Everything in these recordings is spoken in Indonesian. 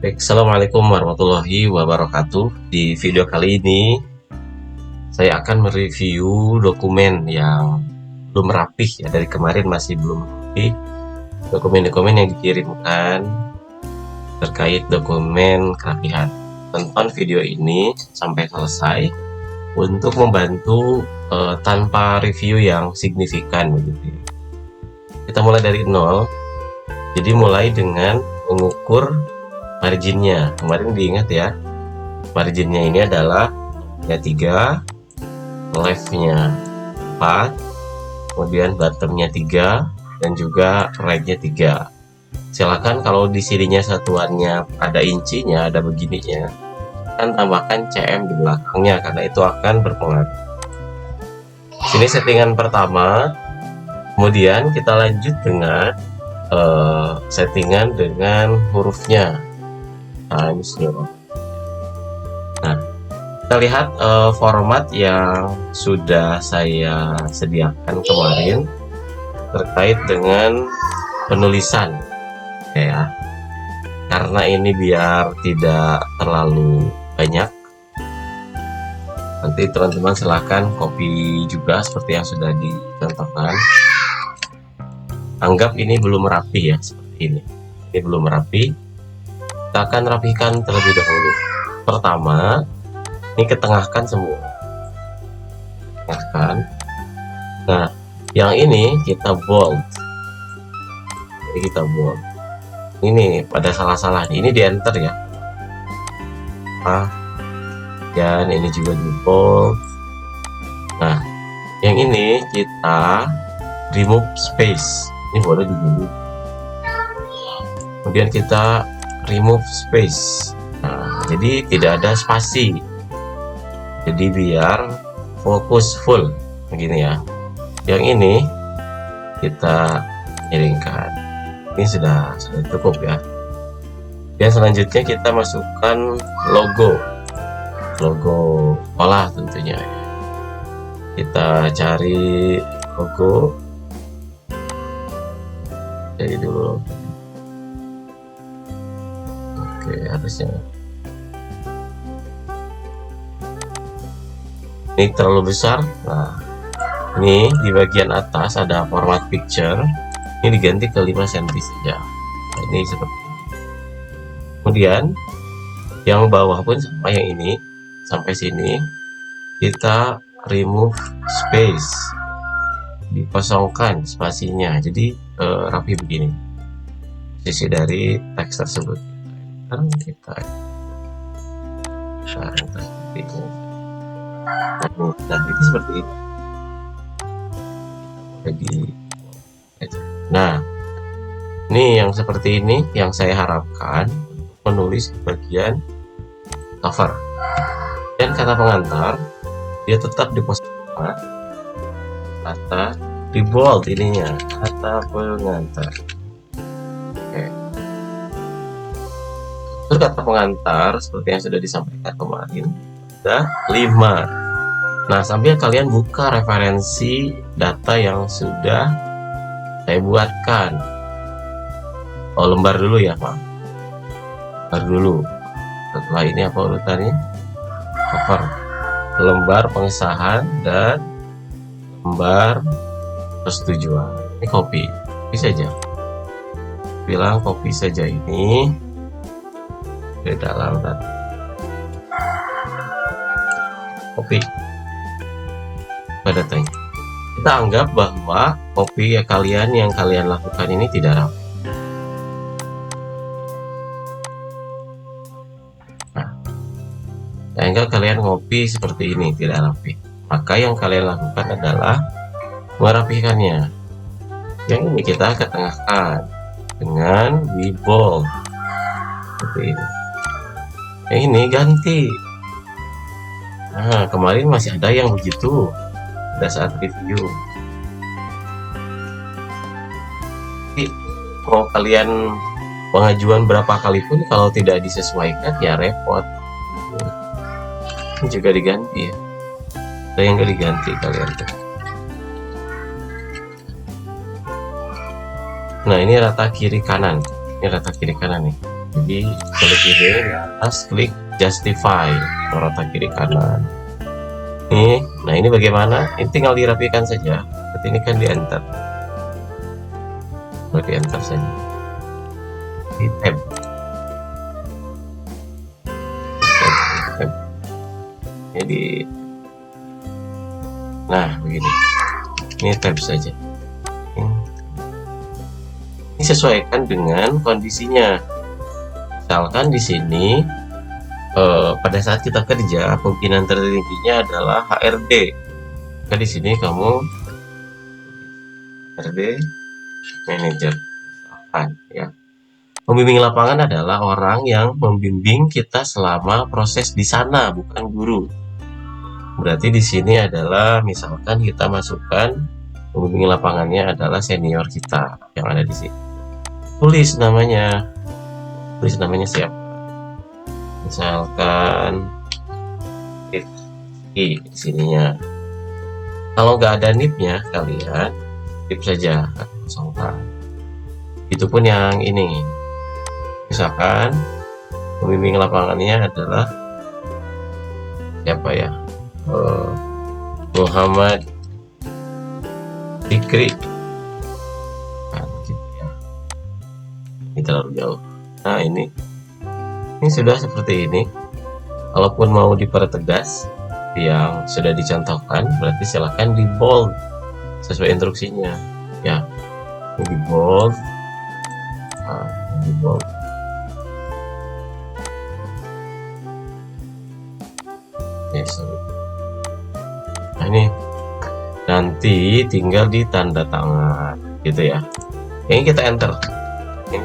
Baik, assalamualaikum warahmatullahi wabarakatuh. Di video kali ini, saya akan mereview dokumen yang belum rapih ya. Dari kemarin masih belum rapih. Dokumen-dokumen yang dikirimkan terkait dokumen kerapihan. Tonton video ini sampai selesai untuk membantu tanpa review yang signifikan begitu. Kita mulai dari nol. Jadi mulai dengan mengukur marginnya. Kemarin diingat ya, marginnya ini adalah ya 3, leftnya 4, kemudian bottomnya 3, dan juga rightnya 3. Silakan kalau di sininya satuannya ada incinya, ada begininya, kan tambahkan cm di belakangnya karena itu akan berpengaruh. Sini settingan pertama, kemudian kita lanjut dengan settingan dengan hurufnya times 0. Nah, kita lihat format yang sudah saya sediakan kemarin terkait dengan penulisan ya. Karena ini biar tidak terlalu banyak, nanti teman-teman silahkan copy juga seperti yang sudah dicontohkan. Anggap ini belum rapi ya, seperti ini. Ini belum rapi. Kita akan rapihkan terlebih dahulu. Pertama, ini ketengahkan semua. Ketengahkan. Nah, yang ini kita bold. Ini kita bold. Ini pada salah-salah. Ini di enter ya. Dan ini juga di bold. Nah, yang ini kita remove space. Ini boleh dulu. Kemudian kita remove space. Nah, jadi tidak ada spasi. Jadi biar fokus full begini ya. Yang ini kita miringkan. Ini sudah cukup ya. Dan selanjutnya kita masukkan logo olah tentunya. Kita cari logo. Jadi dulu. Oke, harusnya ini terlalu besar. Nah, ini di bagian atas ada format picture. Ini diganti ke 5 cm saja. Nah, ini seperti ini. Kemudian yang bawah pun sama, yang ini sampai sini kita remove space, dikosongkan spasinya, jadi rapi begini posisi dari teks tersebut. Sekarang kita seperti ini. Nah, ini seperti ini. Nah, ini yang seperti ini yang saya harapkan menulis bagian cover. Dan kata pengantar dia tetap di posisi kata di bold ininya, kata pengantar. Oke. Terus kata pengantar seperti yang sudah disampaikan kemarin ada 5. Nah, sambil kalian buka referensi data yang sudah saya buatkan. Oh, lembar dulu ya Pak. Lembar dulu. Setelah ini apa urutannya? Cover, lembar pengesahan, dan lembar persetujuan. Ini copy saja. Bilang copy saja ini ke dalam data. Copy pada datanya. Kita anggap bahwa copy yang kalian lakukan ini tidak rapi. Nah, sehingga kalian copy seperti ini tidak rapi. Maka yang kalian lakukan adalah merapikannya. Yang ini kita ketengahkan dengan di bold seperti ini. Yang ini ganti. Nah, kemarin masih ada yang begitu pada saat review. Jadi, mau kalian pengajuan berapa kali pun kalau tidak disesuaikan ya repot. Ini juga diganti ya. Ada yang nggak diganti kalian tuh. Nah, ini rata kiri kanan. Ini rata kiri kanan nih. Jadi klik ini atas, klik justify rata kiri kanan. Nah ini bagaimana? Ini tinggal dirapikan saja. Seperti ini kan di enter, di enter saja, di tab. Jadi, nah begini, ini tab saja. Ini sesuaikan dengan kondisinya. Misalkan di sini pada saat kita kerja pimpinan tertingginya adalah HRD. Maka di sini kamu HRD manager, misalkan ya. Pembimbing lapangan adalah orang yang membimbing kita selama proses di sana, bukan guru. Berarti di sini adalah misalkan kita masukkan pembimbing lapangannya adalah senior kita yang ada di sini. Tulis namanya siapa? Misalkan di sininya. Kalau nggak ada NIP-nya, kalian tip saja, kosongkan. Itu pun yang ini. Misalkan pembimbing lapangannya adalah siapa ya? Muhammad Fikri. Nah, gitu ya. Ini terlalu jauh. Nah, ini sudah seperti ini. Kalaupun mau dipertegas yang sudah dicontohkan, berarti silahkan di bold sesuai instruksinya ya. Ini di bold, di bold. Nah ini nanti tinggal di tanda tangan gitu ya. Ini kita enter, ini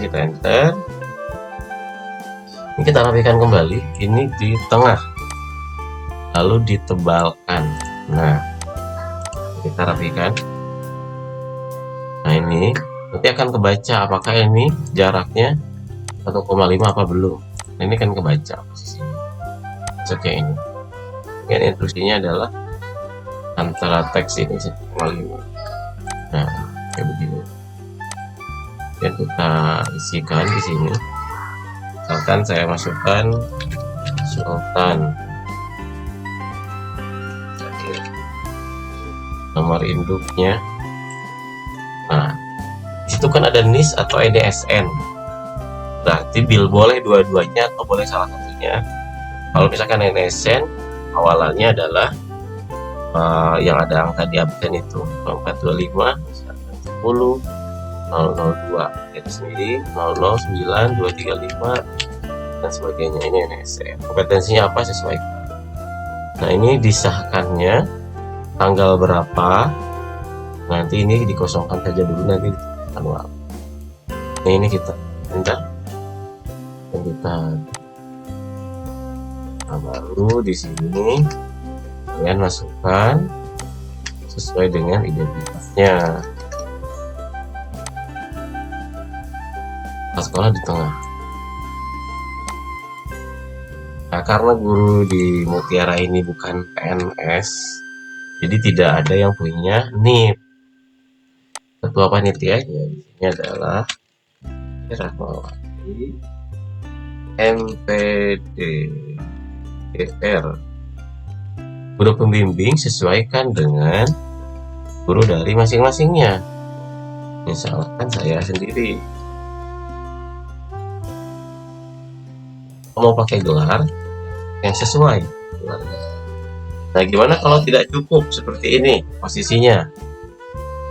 kita rapikan kembali. Ini di tengah, lalu ditebalkan. Nah kita rapikan. Nah ini nanti akan kebaca apakah ini jaraknya 1,5 apa belum. Nah, ini kan kebaca posisinya. Oke, ini instruksinya adalah antara teks ini 1,5. Nah kayak begini. Dan kita isikan di sini. Misalkan saya masukkan Sultan, nomor induknya. Nah itu kan ada NIS atau NDSN. Berarti boleh dua-duanya atau boleh salah satunya. Kalau misalkan NDSN awalannya adalah yang ada angka di absen itu 425 10 002 itu sendiri 009 235 dan sebagainya. Ini NSN. Kompetensinya apa sesuaikan. Nah ini disahkannya tanggal berapa, nanti ini dikosongkan saja dulu, nanti manual. Nah ini kita enter dan kita baru di sini kalian masukkan sesuai dengan identitasnya. Sekolah di tengah. Nah, karena guru di Mutiara ini bukan PNS, jadi tidak ada yang punya NIP. Ketua panitianya di sini adalah Rahmawati MPDR. Guru pembimbing sesuaikan dengan guru dari masing-masingnya. Misalkan saya sendiri mau pakai gelar yang sesuai. Nah gimana kalau tidak cukup seperti ini posisinya?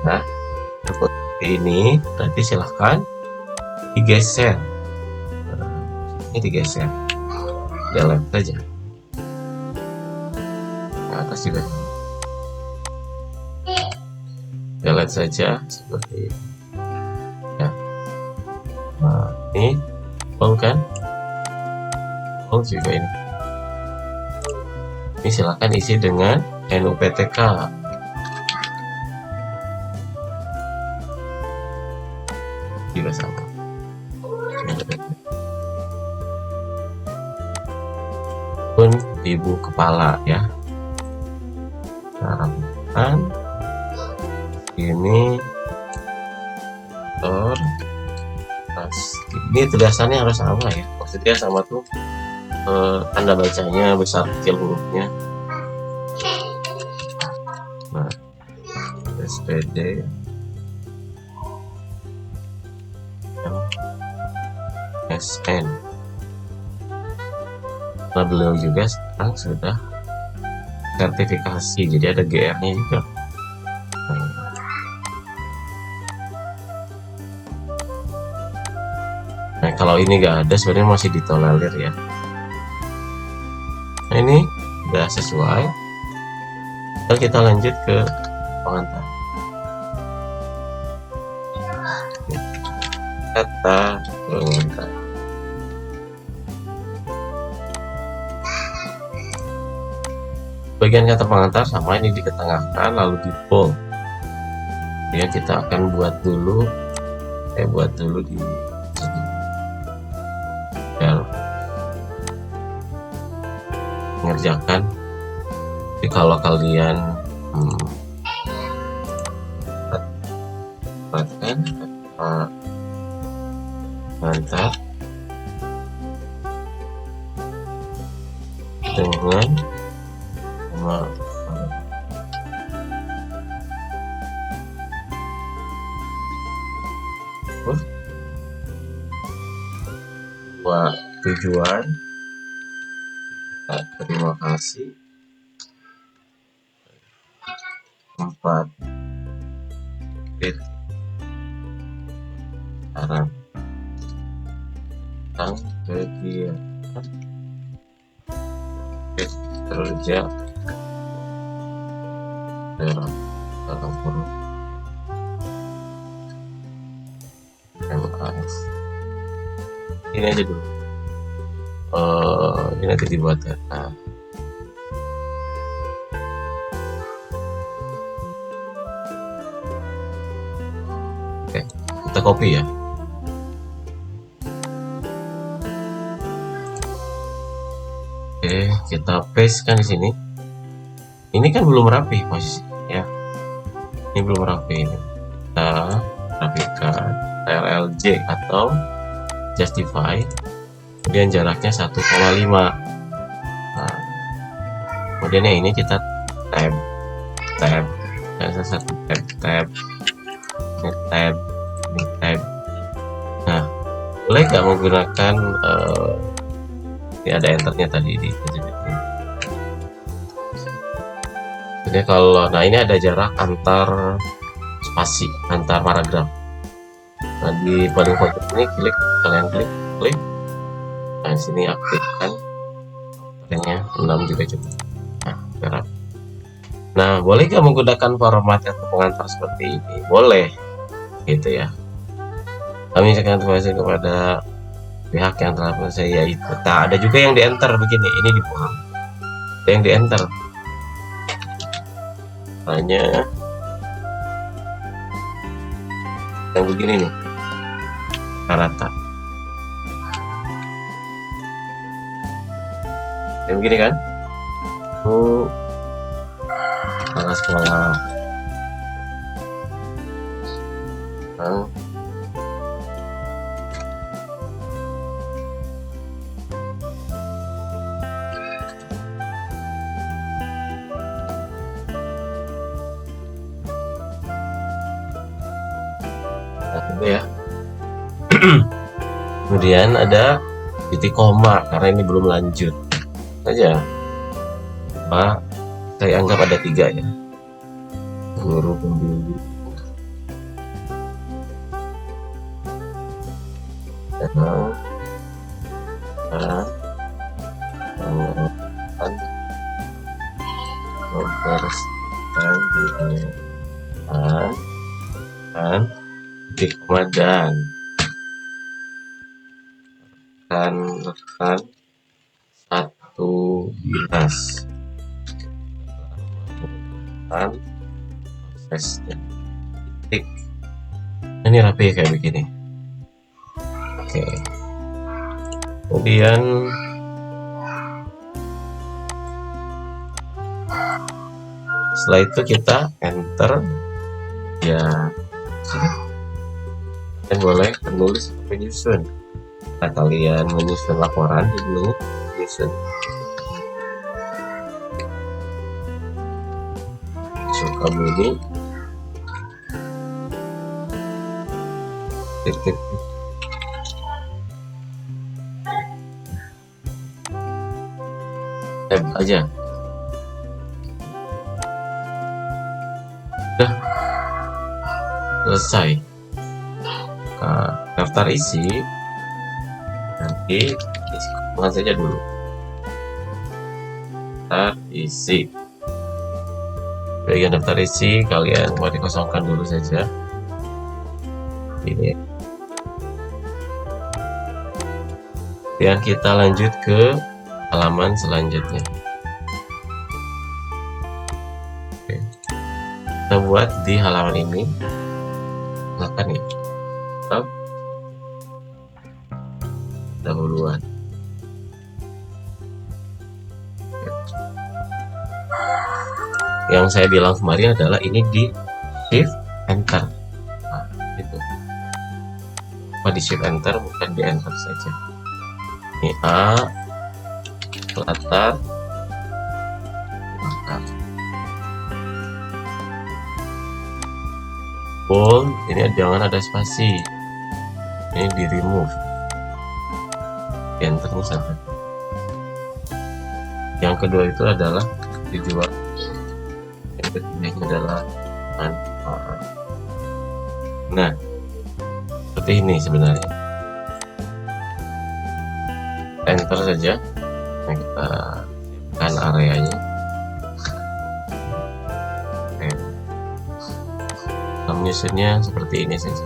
Nah seperti ini, berarti silahkan digeser. Ini digeser, delete saja. Nah, atas juga delete saja seperti ini. Ya. Nah ini kan juga ini. Ini silakan isi dengan NUPTK. Juga sama. Pun ibu kepala ya. Harapan ini Ini tulisannya harus sama ya, maksudnya sama tuh tanda bacanya besar kecil hurufnya. Nah, SPD SN. Nah, beliau juga sekarang sudah sertifikasi, jadi ada GR-nya juga. Nah, kalau ini nggak ada sebenarnya masih ditolerir ya. Nah, ini udah sesuai. Lalu kita lanjut ke pengantar. Kata pengantar. Bagian kata pengantar sama ini diketengahkan lalu di bold. Ya, kita akan buat dulu. Saya buat dulu di sini. Mengerjakan. Jadi kalau kalian perhatikan pengantar dengan dua tujuan, terima kasih, 4 saran tentang kegiatan kerja dalam kurung MAS. Ini aja dulu. Ini nanti dibuat ya. Nah, oke, kita copy ya. Oke, kita paste kan di sini. Ini kan belum rapi posisinya ya. Ini belum rapi ini. Kita rapikan LLJ atau justify. Kemudian jaraknya 1,5. Nah, kemudian yang ini kita tab, dan satu tab, ini tab. Nah, boleh nggak menggunakan ini ada enternya tadi di ini. Jadi kalau ini ada jarak antar spasi, antar paragraf. Nah, di paling pojok ini kalian klik. Nah, sini aktifkan katanya 6 juga cukup. Nah, jarak. Nah, boleh nggak menggunakan format atau pengantar seperti ini? Boleh, gitu ya. Kami akan informasi kepada pihak yang telah saya itu. Nah, ada juga yang di enter begini, ini dibuang. Ada yang di enter. Hanya yang begini nih, rata. Yang begini kan? Sekolah. Ya. Kemudian ada titik koma karena ini belum lanjut saja. Pak, saya anggap ada 3 ya. Guru pembimbing titik koma dan rekan satu dinas prosesnya titik. Ini rapi kayak begini. Oke, kemudian setelah itu kita enter ya. Dan boleh penulis atau penyusun. Nah, kalian menyusun laporan dulu, menyusun Sukabumi titik tab aja. Udah selesai. Nah, daftar isi nanti kosongkan saja dulu. Daftar isi, bagian daftar isi kalian mau dikosongkan dulu saja ini. Dan kita lanjut ke halaman selanjutnya. Oke. Kita buat di halaman ini, silakan ya, tab dahuluan. Yang saya bilang kemarin adalah ini di shift enter. Nah, itu apa di shift enter, bukan di enter saja. Ini A, latar, bold, ini jangan ada spasi, ini di remove, enter saja. Yang kedua itu adalah dijual, yang ketiga adalah manfaat. Nah, seperti ini sebenarnya, enter saja. Nah, kita siapkan areanya. Menyusunnya seperti ini saja.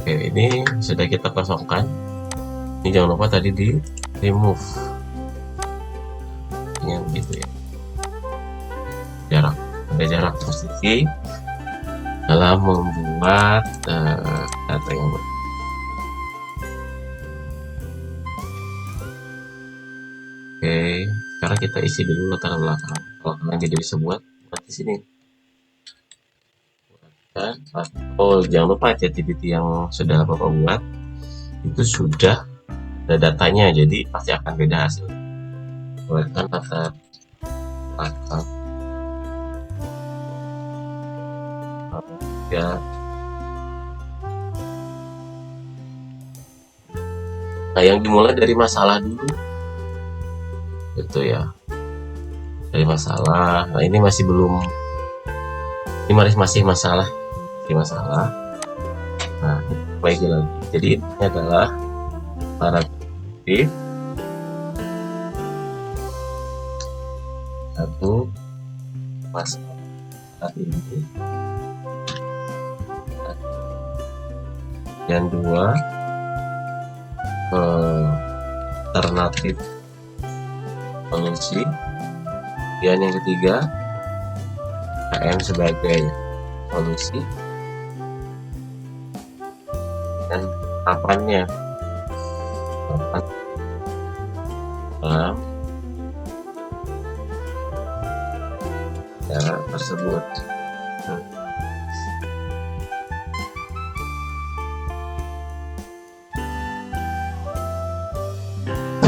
Oke, ini sudah kita kosongkan. Ini jangan lupa tadi di remove, yang gitu ya, jarak, ada jarak posisi dalam membuat data yang baru. Oke, sekarang kita isi dulu latar belakang. Kalau kalian tidak bisa buat di sini. Oh, jangan lupa ChatGPT yang sudah Bapak buat itu sudah ada datanya, jadi pasti akan beda hasil. Buatkan latar belakang. Ya. Nah, yang dimulai dari masalah dulu. Itu ya, dari masalah. Nah, ini masih belum, ini masih masalah, nah baik lagi. Jadi ini adalah paragraf satu, masalah saat ini, yang dua alternatif solusi, dan yang ketiga KM sebagai solusi, dan kapannya dalam cara tersebut. Nah,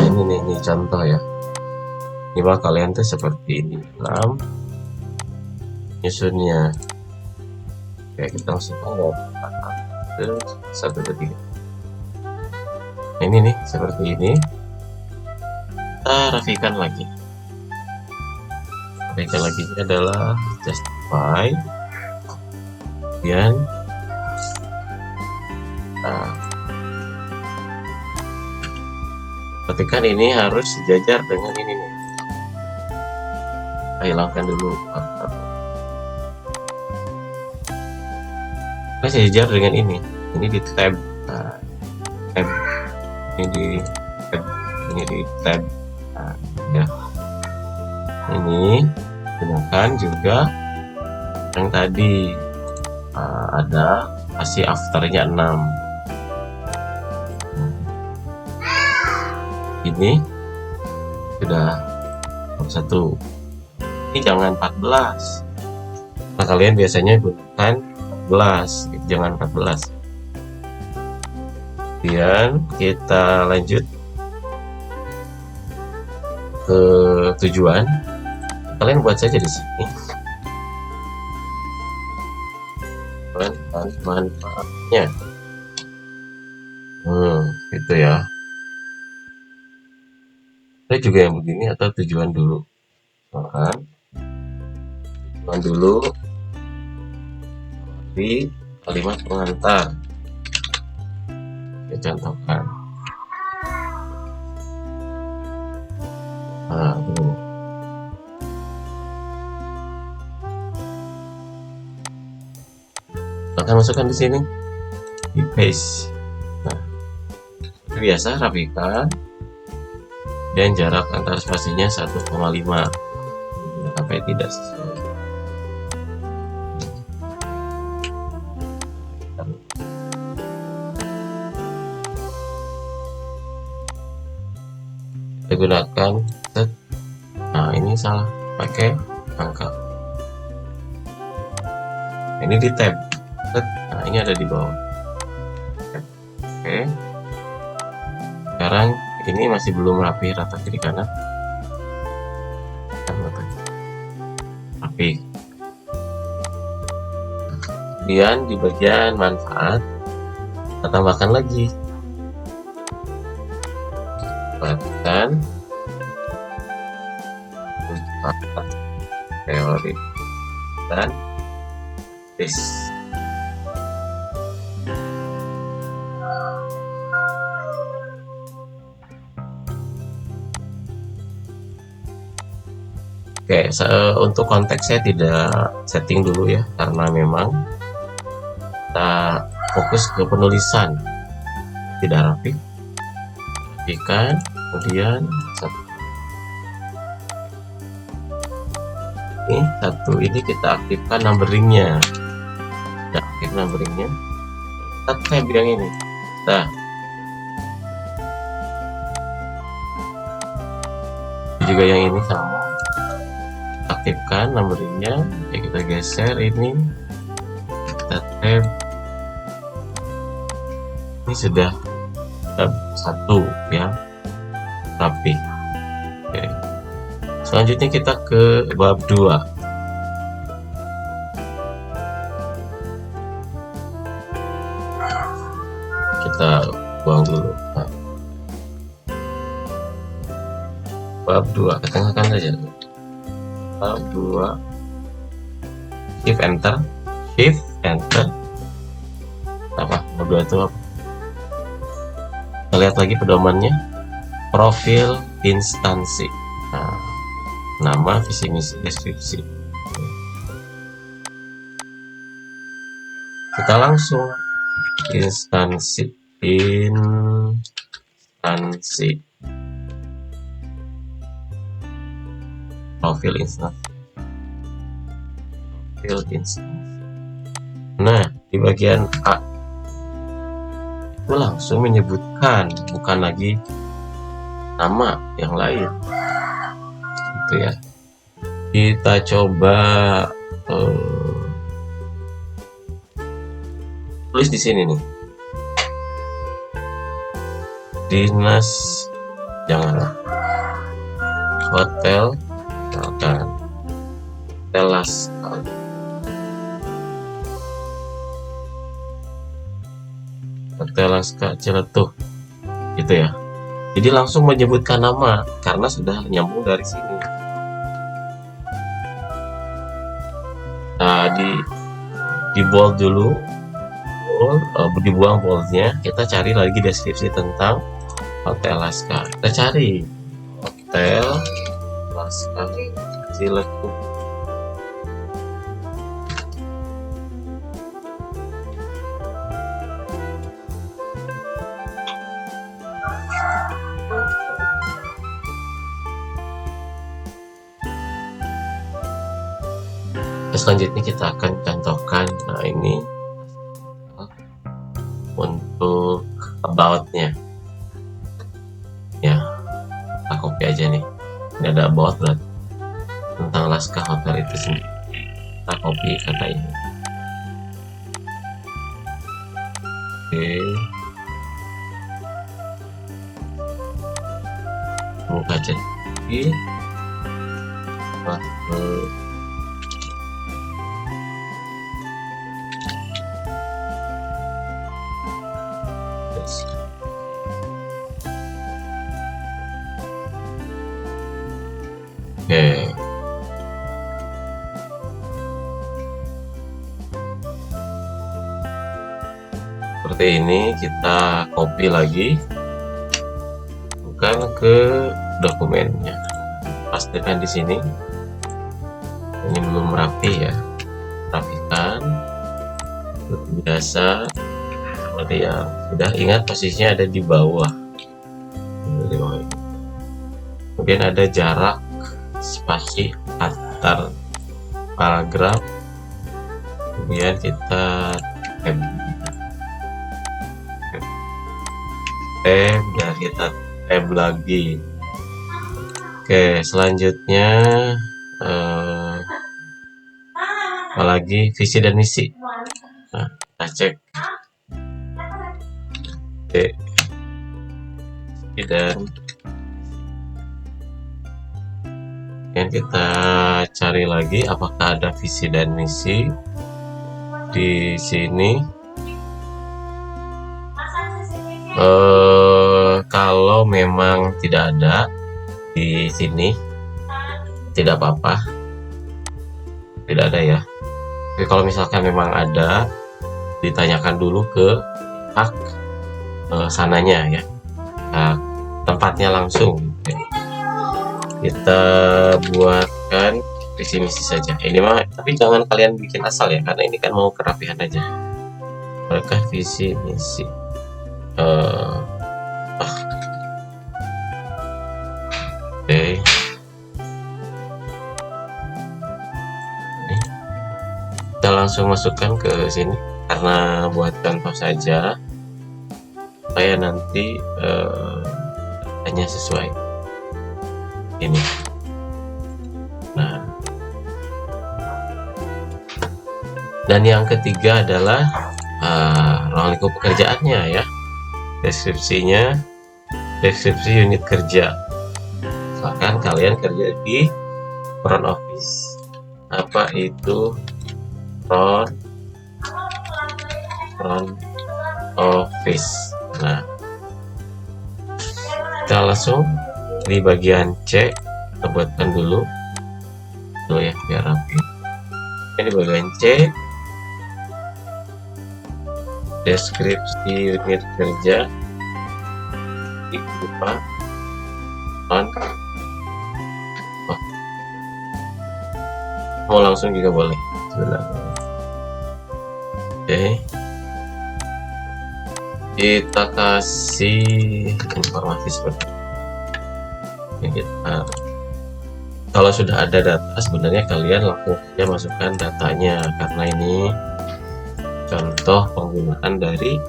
ini contoh ya. Coba kalian tuh seperti ini dalam nyusunnya. Oke, kita masukkan ke 1, 2, 3. Nah, ini nih seperti ini. Kita rapikan lagi. Rapikan lagi ini adalah justify, kemudian ketika ini harus sejajar dengan ini nih. Kita hilangkan dulu. Kita sejajar dengan ini. Ini di tab. Nah, tab. Ini di tab. Ini di tab. Nah, ya. Ini gunakan juga yang tadi ada kasih afternya 6. Ini sudah 1. Ini jangan 14. Nah, kalian biasanya gunakan 14, jangan 14. Kemudian kita lanjut ke tujuan. Kalian buat saja di sini manfaatnya. Gitu ya. Ada juga yang begini, atau tujuan dulu. Tujuan dulu di kalimat pengantar. Saya contohkan. Nah, ini. Akan masukkan di sini, di paste. Nah, seperti biasa rapikan, dan jarak antar spasinya 1,5 sampai tidak sesuai. Kita gunakan set. Nah, ini salah, pakai angka. Ini di tab. Nah, ini ada di bawah. Oke. Sekarang ini masih belum rapi rata kiri kanan. Rapi. Kemudian di bagian manfaat kita tambahkan lagi. Manfaat teori dan tes. Oke, untuk konteks saya tidak setting dulu ya, karena memang kita fokus ke penulisan. Tidak rapi, rapikan, kemudian satu ini kita aktifkan numberingnya. Kita aktif numberingnya, kita tab yang ini. Nah, juga yang ini sama, aktifkan numberingnya. Ya, kita geser ini, kita tab. Ini sudah tab 1 ya, rapi. Oke. Selanjutnya kita ke bab 2. Kita buang dulu. Nah, bab 2, ketengahkan saja. Bab 2, shift enter, shift enter. Apa? Bab 2 itu apa? Kita lihat lagi pedomannya. Profil instansi. Nah, nama, visi misi, deskripsi. Kita langsung instansi, profil instansi. Nah, di bagian A itu langsung menyebutkan, bukan lagi nama yang lain. Gitu ya. Kita coba tulis di sini nih. Dinas, janganlah. Hotel, misalkan Hotel Laskar. Hotel Laskar Ciletuh, gitu ya. Jadi langsung menyebutkan nama karena sudah nyambung dari sini. Nah, di bold dulu, dibuang boldnya. Kita cari lagi deskripsi tentang Hotel Laskar. Kita cari Hotel Laskar Ciletuh. Selanjutnya kita akan contohkan. Nah, ini untuk about-nya ya, kita copy aja nih. Ini ada about berarti tentang Laskar Hotel itu sendiri. Kita kita copy kata ini. Oke, buka chat lagi, masuk oke. Seperti ini, kita copy lagi, bukan ke dokumennya, pastikan di sini. Ini belum rapi ya, rapikan seperti biasa. Seperti yang sudah ingat, posisinya ada di bawah. Kemudian ada jarak spasi antar paragraf, kemudian kita tab dan kita tab lagi. Oke, selanjutnya apalagi visi dan misi. Nah, kita cek dan kita cari lagi apakah ada visi dan misi di sini. Kalau memang tidak ada di sini, tidak apa-apa, tidak ada ya. Tapi kalau misalkan memang ada, ditanyakan dulu ke hak sananya ya, tempatnya langsung. Kita buatkan visi misi saja. Ini mah, tapi jangan kalian bikin asal ya, karena ini kan mau kerapihan aja. Mereka visi misi. Oke. Kita langsung masukkan ke sini karena buat contoh saja, supaya nanti hanya sesuai ini. Nah, dan yang ketiga adalah ruang lingkup pekerjaannya ya, deskripsinya, deskripsi unit kerja. Misalkan kalian kerja di front office. Apa itu front office? Nah, kita langsung di bagian C, kita buatkan dulu ya biar rapi. Ini bagian C, deskripsi unit kerja berupa mau langsung juga boleh. Oke, kita kasih informasi seperti ini. Kalau sudah ada data, sebenarnya kalian langsung saja masukkan datanya, karena ini contoh penggunaan dari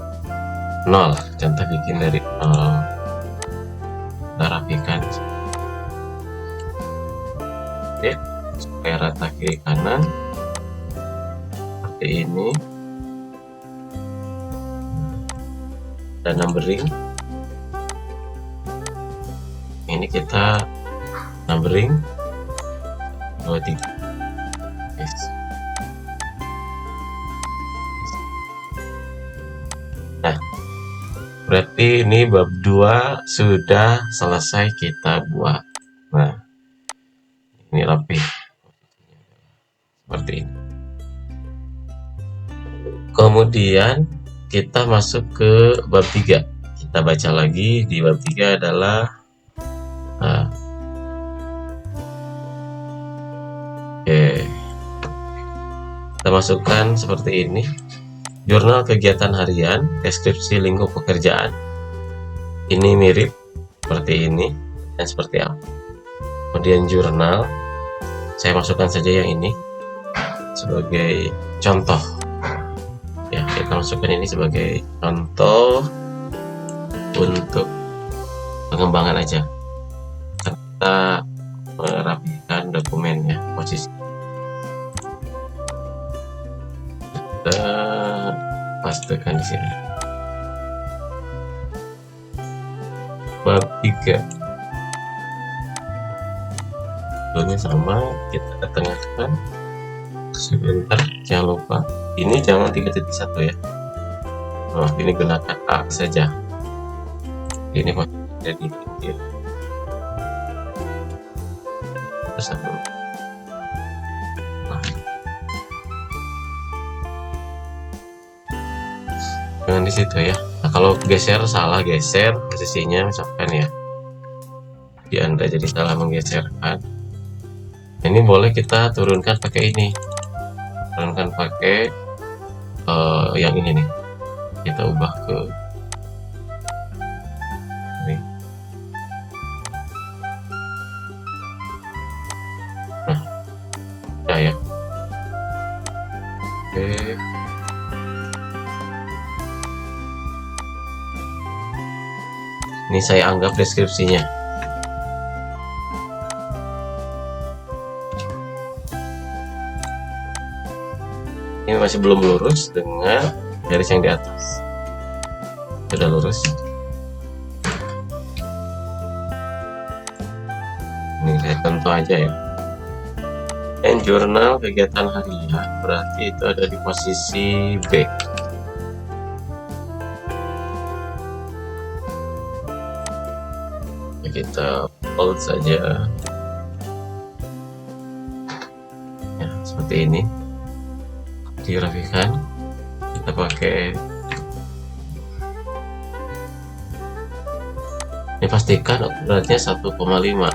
nol, contoh bikin dari nol. Kita rapikan oke, supaya rata kiri kanan seperti ini, dan numbering ini kita numbering 2, 3. Yes. Nah, berarti ini bab 2 sudah selesai kita buat. Nah, ini rapi seperti ini. Kemudian kita masuk ke bab 3. Kita baca lagi. Di bab 3 adalah kita masukkan seperti ini: jurnal kegiatan harian, deskripsi lingkup pekerjaan. Ini mirip seperti ini dan seperti apa. Kemudian jurnal, saya masukkan saja yang ini sebagai contoh ya, kita masukkan ini sebagai contoh untuk pengembangan aja. Kita merapikan dokumennya, posisi tekan di sini. Bab 3 dulunya sama, kita tengahkan sebentar. Jangan lupa ini jangan 3.1 ya. Oh, ini gunakan A saja. Ini posisinya di pinggir. Satu. Nah, jangan di situ ya. Nah, kalau geser salah geser posisinya misalkan ya, di Anda jadi salah menggeserkan. Ini boleh kita turunkan pakai ini, turunkan pakai yang ini nih. Kita ubah ke ini. Nah, udah ya. Oke. Ini saya anggap deskripsinya. Ini masih belum lurus dengan garis yang di atas. Sudah lurus. Ini saya contoh aja ya. Dan jurnal kegiatan harian berarti itu ada di posisi B. Kita bold saja ya, seperti ini. Dirapikan, kita pakai ini, pastikan ukurannya 1,5.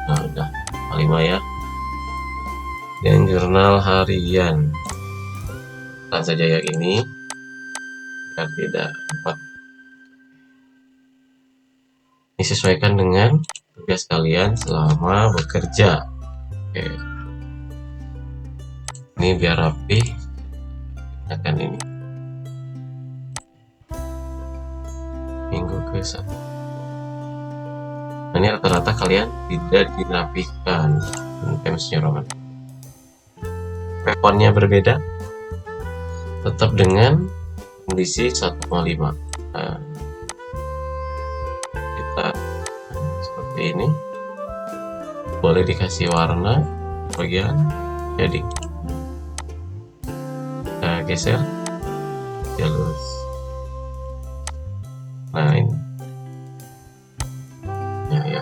Nah udah 5 ya. Dan jurnal harian kan saja yang ini biar tidak empat. Ini sesuaikan dengan tugas kalian selama bekerja. Oke. Ini biar rapi, akan ini minggu ke-1. Nah, ini rata-rata kalian tidak dirapikan. Times New Roman. Fonnya berbeda, tetap dengan kondisi 1,5. Nah, kita seperti ini. Boleh dikasih warna bagian, jadi kita geser ya lurus. Nah ini ya,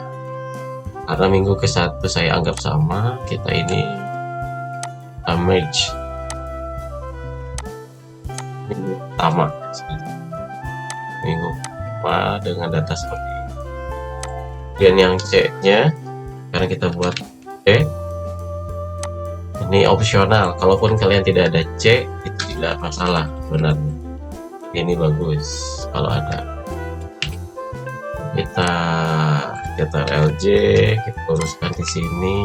karena minggu ke-1 saya anggap sama, kita ini merge minggu pertama, minggu pertama dengan data seperti ini. Dan yang C nya karena kita buat C, ini opsional. Kalaupun kalian tidak ada C itu tidak masalah sebenarnya. Ini bagus kalau ada. Kita LJ, kita luruskan di sini.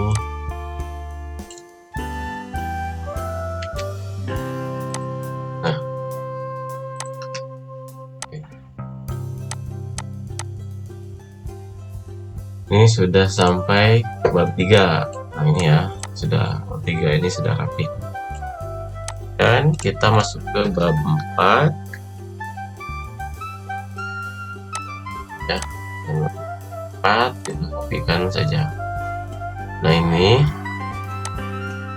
Nah, ini sudah sampai bab 3. Nah ini ya, sudah bab 3 ini sudah rapi. Dan kita masuk ke bab 4 ya. 4 kita kopikan saja. Nah ini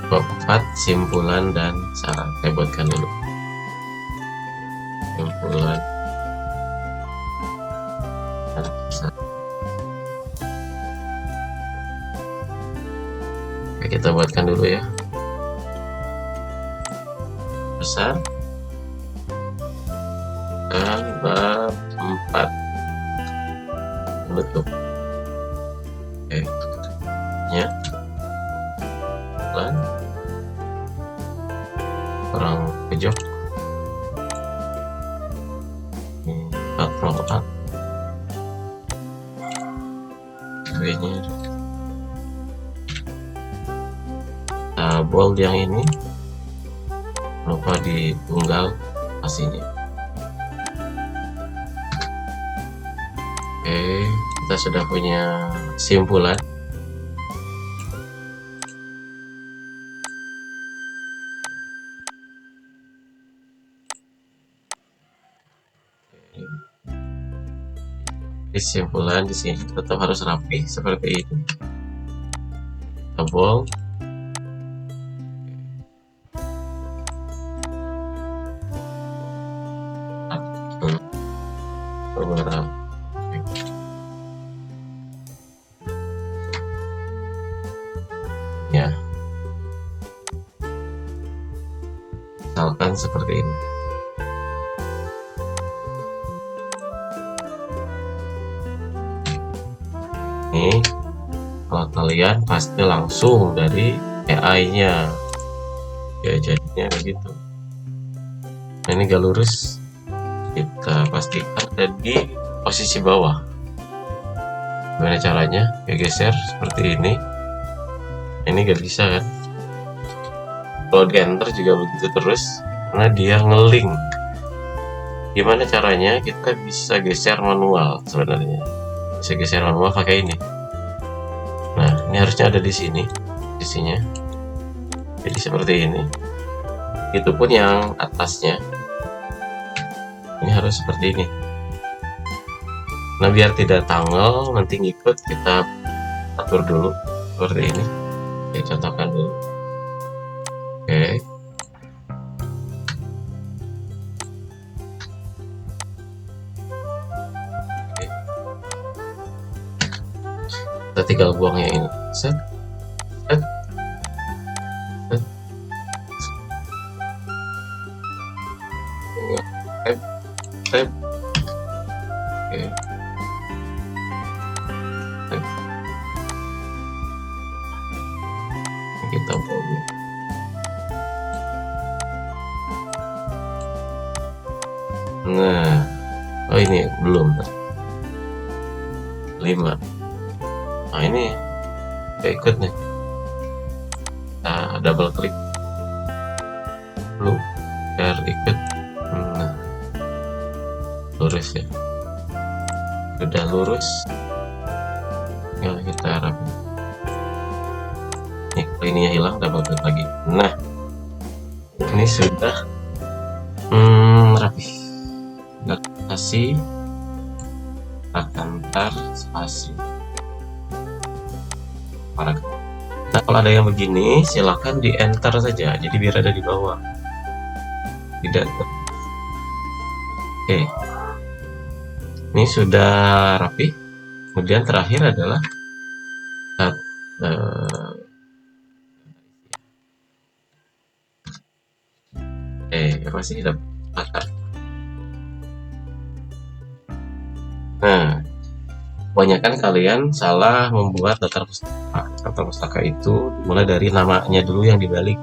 bab 4 simpulan dan saran. Saya buatkan dulu simpulan dan saran. Oke, kita buatkan dulu ya. Besar dan bab 4 bentuk. Oke ya, pelan kurang kejok 4 nya bold yang ini lupa ditunggal pastinya. Oke, kita sudah punya simpulan. Kesimpulan di sini tetap harus rapi seperti ini. Tabung. Beberapa. Ya. Misalkan seperti ini. Ini kalau kalian pasti langsung dari AI-nya, ya jadinya begitu. Nah, ini gak lurus, kita pastikan ada di posisi bawah. Gimana caranya? Ya geser seperti ini. Ini gak bisa kan? Kalau di enter juga begitu terus, karena dia ngeling. Gimana caranya? Kita bisa geser manual sebenarnya. Bisa geser manual pakai ini. Nah, ini harusnya ada di sini posisinya. Jadi seperti ini. Itu pun yang atasnya. Ini harus seperti ini. Nah, biar tidak tanggal nanti ngikut, kita atur dulu seperti ini. Oke, contohkan dulu. Oke. Kita tinggal buang yang ini. Set. Set. Set. Tap. Tap. Oke. Tap. Kita buang. Nah, oh ini belum 5. Nah, ini udah ikut nih. Nah, double klik dulu biar ikut. Nah, lurus ya, sudah lurus. Ya, kita rapi. Nih, kalau ininya hilang, double klik lagi. Nah, ini sudah rapi. Kasih akan tar spasi. Nah, kalau ada yang begini, silahkan di enter saja, jadi biar ada di bawah. Tidak. Oke, ini sudah rapi. Kemudian terakhir adalah apa sih dapat. Nah, kebanyakan kalian salah membuat daftar pustaka. Daftar pustaka itu dimulai dari namanya dulu yang dibalik.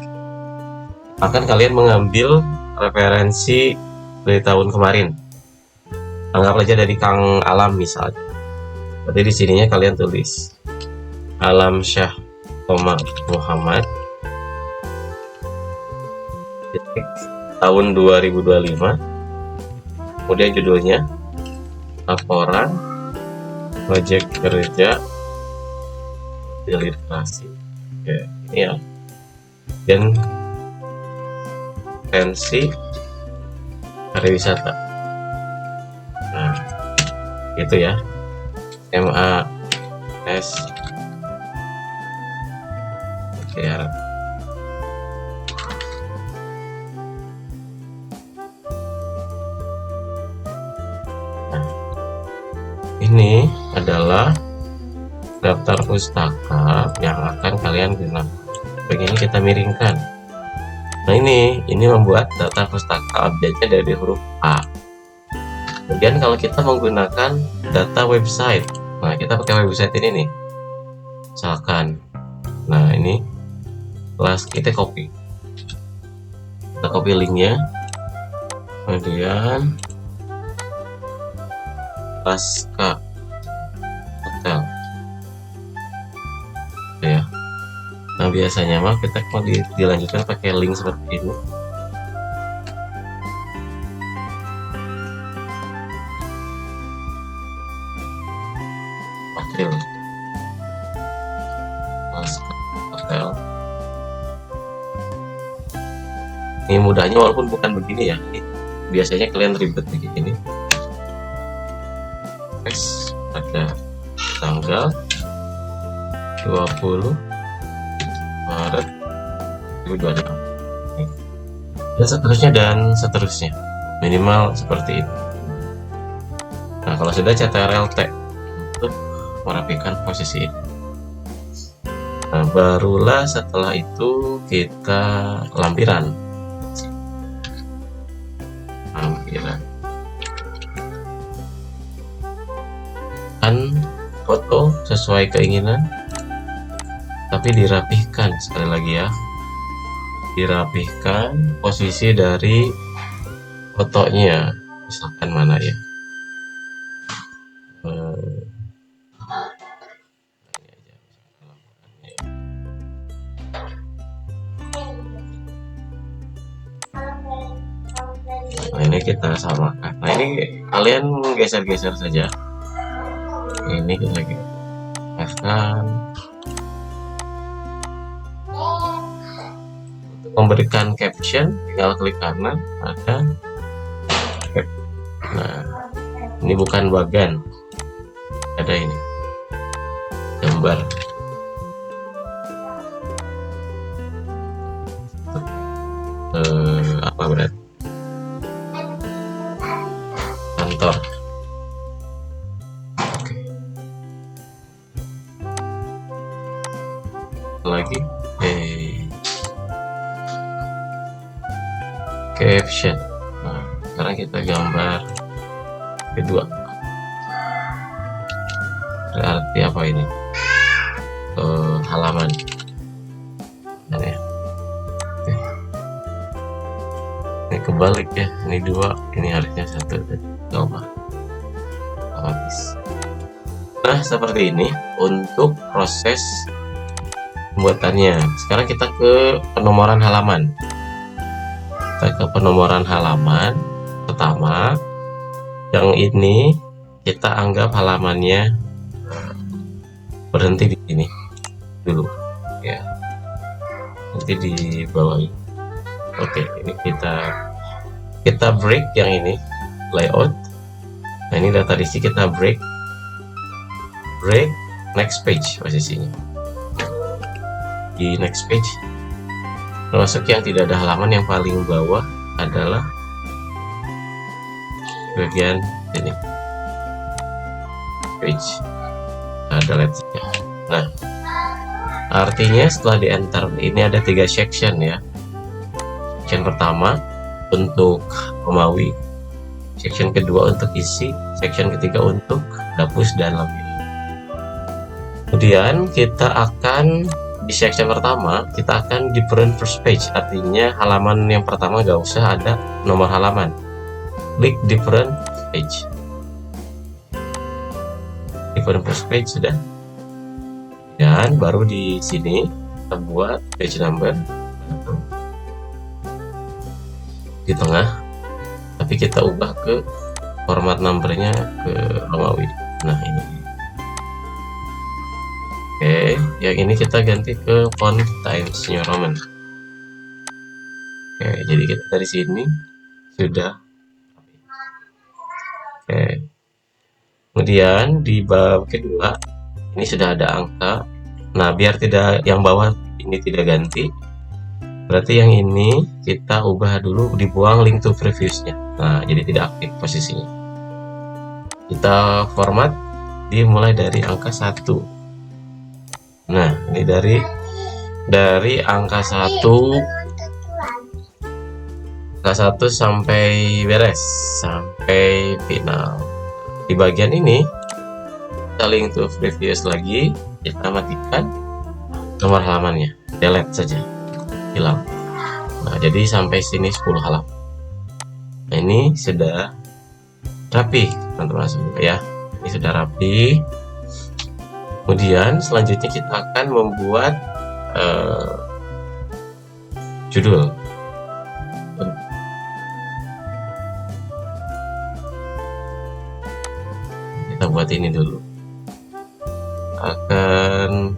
Akan kalian mengambil referensi dari tahun kemarin. Anggap aja dari Kang Alam misalnya. Berarti di sininya kalian tulis Alam Syah Muhammad tahun 2025. Kemudian judulnya laporan proyek kerja literasi. Oke, ini ya. Dan pensi pariwisata. Nah, itu ya. MAS. Oke ya. Ini adalah daftar pustaka yang akan kalian gunakan. Begini kita miringkan. Nah, ini membuat daftar pustaka update-nya dari huruf A. Kemudian kalau kita menggunakan data website, nah kita pakai website ini nih. Misalkan, nah ini kelas kita copy. Kita copy linknya. Kemudian Pasca Hotel ya. Nah, biasanya mah kita mau dilanjutkan pakai link seperti ini. Hotel Pasca Hotel. Ini mudahnya walaupun bukan begini ya. Biasanya kalian ribet begini. ada tanggal 20 Maret 2026 dan seterusnya, minimal seperti itu. Nah, kalau sudah CTRL T untuk merapikan posisi ini. Nah, barulah setelah itu kita lampiran kan foto sesuai keinginan, tapi dirapihkan. Sekali lagi ya, dirapihkan posisi dari fotonya, misalkan mana ya, nah ini kita samakan. Nah ini kalian geser-geser saja, ini kita geserkan. Untuk memberikan caption tinggal klik kanan, ada cap. Nah ini bukan bagan, ada ini gambar. Apa berarti kantor. Oke. Lagi caption. Nah, sekarang kita gambar kedua. Berarti apa ini? Halaman. Nah, ya. Oke. Ini kebalik ya, ini 2, ini harusnya 1. Coba habis. Nah, seperti ini untuk proses pembuatannya. Sekarang kita ke penomoran halaman. Kita ke penomoran halaman pertama. Yang ini kita anggap halamannya berhenti di sini dulu ya, nanti di bawah ini. Oke, ini kita break yang ini layout. Nah, ini data diisi, kita break next page posisinya di next page, termasuk yang tidak ada halaman. Yang paling bawah adalah bagian ini page, ada let's-nya. Nah, artinya setelah di enter ini ada 3 section ya. Section pertama untuk Romawi, section kedua untuk isi, section ketiga untuk dapus dan lampiran. Kemudian kita akan di section pertama kita akan different first page, artinya halaman yang pertama gak usah ada nomor halaman. Klik different page, different first page sudah, dan baru di sini kita buat page number di tengah, tapi kita ubah ke format numbernya ke Romawi. Nah ini, oke, yang ini kita ganti ke font Times New Roman. Oke, jadi kita dari sini sudah. Oke, kemudian di bab kedua ini sudah ada angka. Nah, biar tidak yang bawah ini tidak ganti, berarti yang ini kita ubah dulu, dibuang link to previousnya. Nah, jadi tidak aktif posisinya. Kita format dimulai dari angka 1. Nah, ini dari angka 1 sampai beres, sampai final. Di bagian ini kita link to previous lagi, kita matikan nomor halamannya, delete saja, hilang. Nah, jadi sampai sini 10 halaman. Nah, ini sudah rapi teman-teman semua ya, ini sudah rapi. Kemudian selanjutnya kita akan membuat judul. Kita buat ini dulu, akan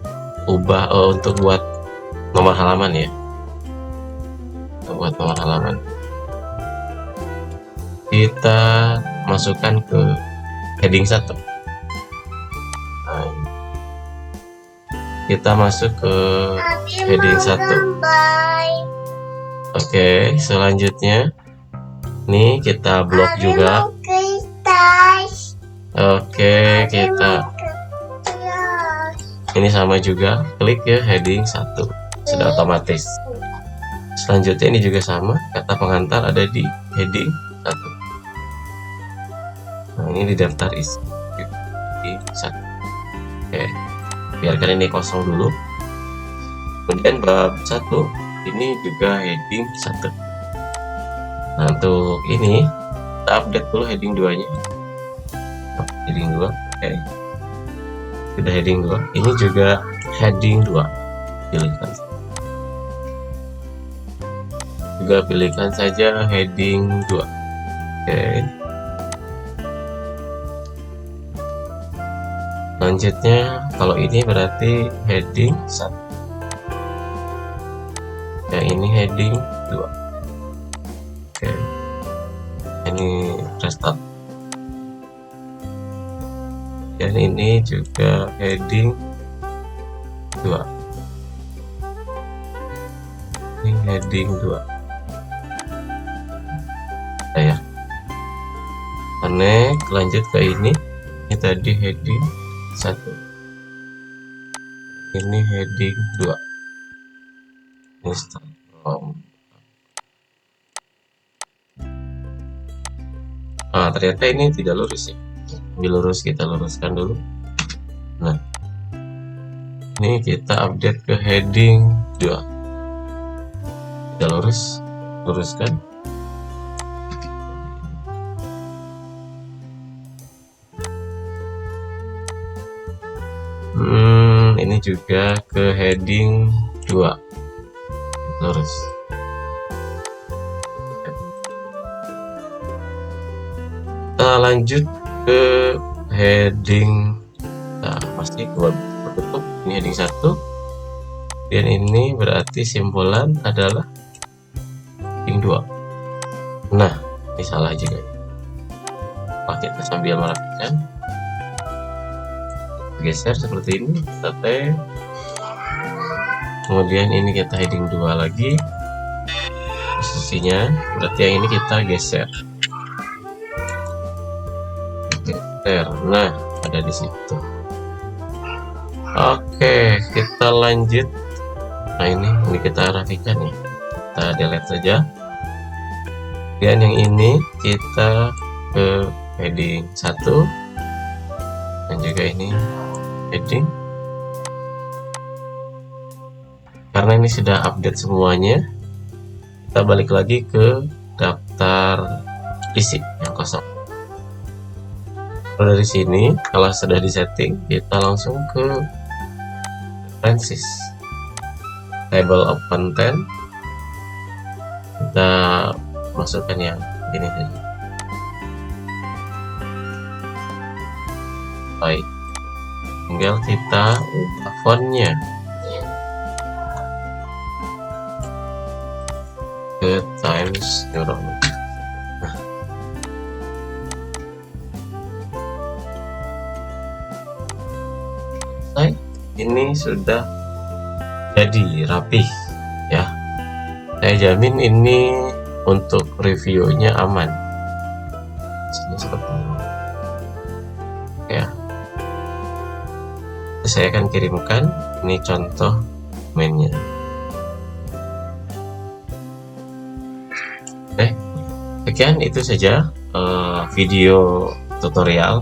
ubah untuk buat nomor halaman ya, buat nomor halaman kita masukkan ke heading 1. kita masuk ke heading 1. Oke, selanjutnya nih kita blok juga. Oke, kita ini sama juga, klik ya heading 1, sudah otomatis. Selanjutnya ini juga sama, kata pengantar ada di heading 1. Nah, ini di daftar isi di 1. Oke, biarkan ini kosong dulu. Kemudian bab 1 ini juga heading 1. Nah, untuk ini kita update dulu heading 2 nya. Heading 2, oke, sudah heading 2. Ini juga heading 2, pilihkan juga, pilihkan saja heading 2. Oke, selanjutnya kalau ini berarti heading 1 ya, ini heading 2. Oke, ini restart. Dan ini juga heading 2. Ini heading 2 ya. Connect, lanjut ke ini tadi heading 1, ini heading 2. Install from. Ternyata ini tidak lurus ya. Lurus, kita luruskan dulu. Nah, ini kita update ke heading 2. Kita luruskan. Ini juga ke heading 2, lurus. Kita lanjut ke heading, pasti tutup. Ini heading 1, dan ini berarti simbolan adalah heading 2. Nah, ini salah juga. Kita sambil merapikan, geser seperti ini, sate. Kemudian ini kita heading 2 lagi, posisinya berarti yang ini kita geser. Nah, ada di situ. Oke, kita lanjut. Nah, ini kita rapikan ya, kita delete saja. Dan yang ini kita ke heading 1, dan juga ini heading. Karena ini sudah update semuanya, kita balik lagi ke daftar isi yang kosong. Dari sini, kalau sudah disetting, kita langsung ke references, table of content. Kita masukkan yang ini saja. Baik, tinggal kita ubah fontnya ke Times New Roman. Ini sudah jadi rapih ya. Saya jamin ini untuk reviewnya aman. Sini seperti ini ya. Saya akan kirimkan ini contoh mainnya. Sekian itu saja video tutorial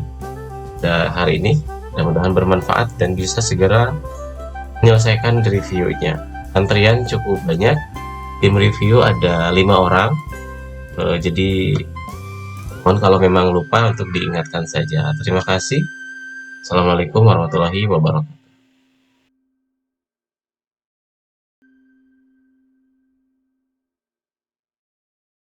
hari ini. Mudah-mudahan bermanfaat dan bisa segera menyelesaikan reviewnya. Antrian cukup banyak, tim review ada 5 orang, jadi mohon kalau memang lupa untuk diingatkan saja. Terima kasih. Assalamualaikum warahmatullahi wabarakatuh.